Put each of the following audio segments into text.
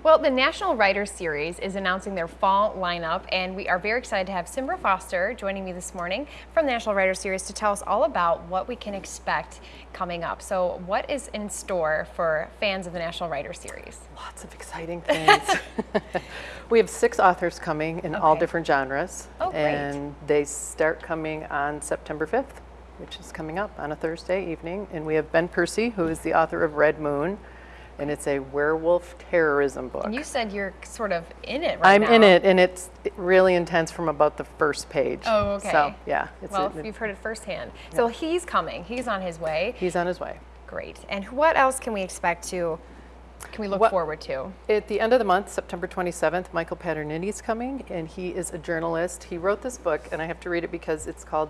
Well, the National Writers Series is announcing their fall lineup, and we are very excited to have Simra Foster joining me this morning from the National Writers Series to tell us all about what we can expect coming up. So what is in store for fans of the National Writers Series? Lots of exciting things. We have 6 authors coming in all different genres. Oh, great. And they start coming on September 5th, which is coming up on a Thursday evening. And we have Ben Percy, who is the author of Red Moon, and it's a werewolf terrorism book. And you said you're sort of in it right now. I'm in it, and it's really intense from about the first page. Oh, okay. So, yeah. Well, you've heard it firsthand. Yeah. So he's coming. He's on his way. He's on his way. Great. And what else can we expect to, can we look forward to? At the end of the month, September 27th, Michael Paternini's coming, and he is a journalist. He wrote this book, and I have to read it because it's called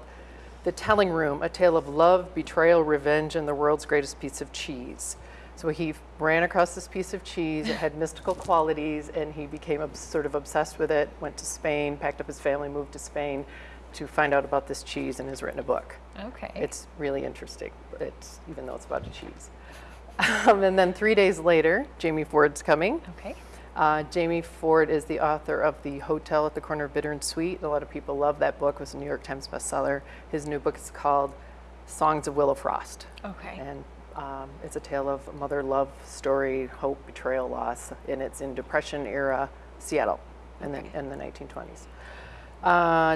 The Telling Room, A Tale of Love, Betrayal, Revenge, and the World's Greatest Piece of Cheese. So he ran across this piece of cheese. It had mystical qualities, and he became sort of obsessed with it, went to Spain, packed up his family, moved to Spain to find out about this cheese, and has written a book. Okay. It's really interesting, even though it's about a cheese. And then 3 days later, Jamie Ford's coming. Okay. Jamie Ford is the author of The Hotel at the Corner of Bitter and Sweet. A lot of people love that book. It was a New York Times bestseller. His new book is called Songs of Willow Frost. Okay. And it's a tale of mother love story, hope, betrayal, loss, and it's in Depression era Seattle in the 1920s.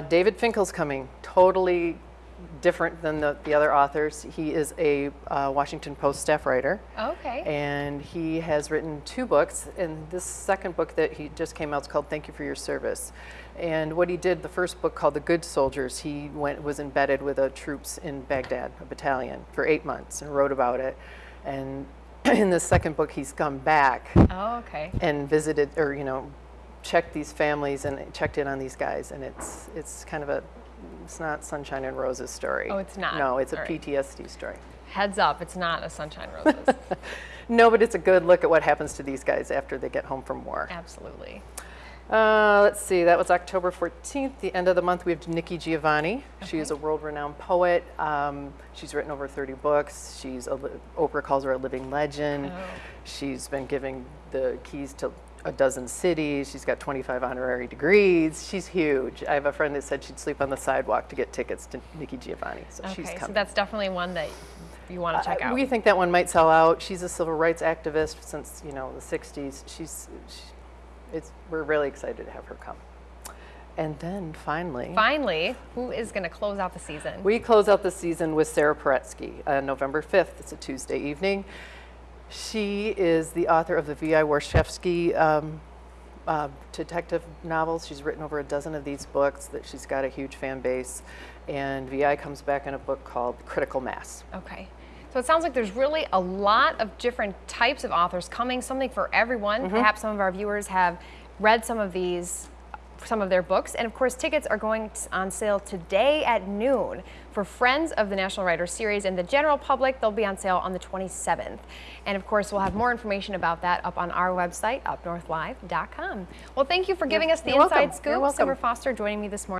David Finkel's coming, totally different than the other authors. He is a Washington Post staff writer. Okay. And he has written 2 books, and this second book that he just came out is called Thank You for Your Service. And what he did, the first book called The Good Soldiers, he was embedded with the troops in Baghdad, a battalion, for 8 months and wrote about it. And in the second book, he's come back and visited, or checked these families and checked in on these guys. And it's kind of it's not Sunshine and Roses story. Oh, it's not? No, it's a PTSD story. Heads up, it's not a Sunshine Roses. No, but it's a good look at what happens to these guys after they get home from war. Absolutely. Let's see, that was October 14th. The end of the month, we have Nikki Giovanni. Okay. She is a world-renowned poet. She's written over 30 books. Oprah calls her a living legend. Oh. She's been giving the keys to a dozen cities. She's got 25 honorary degrees. She's huge. I have a friend that said she'd sleep on the sidewalk to get tickets to Nikki Giovanni, so she's coming. So that's definitely one that you want to check out. We think that one might sell out. She's a civil rights activist since the 60s. We're really excited to have her come. And then finally, who is going to close out the season? We close out the season with Sarah Paretsky on November 5th. It's a Tuesday evening. She is the author of the V.I. Warshevsky detective novels. She's written over a dozen of these books. That she's got a huge fan base. And V.I. comes back in a book called Critical Mass. Okay. So it sounds like there's really a lot of different types of authors coming, something for everyone. Perhaps some of our viewers have read some of their books. And of course, tickets are going on sale today at noon. For friends of the National Writers Series and the general public, they'll be on sale on the 27th. And of course, we'll have more information about that up on our website, UpNorthLive.com. Well, thank you for giving us the inside scoop. Simra Foster joining me this morning.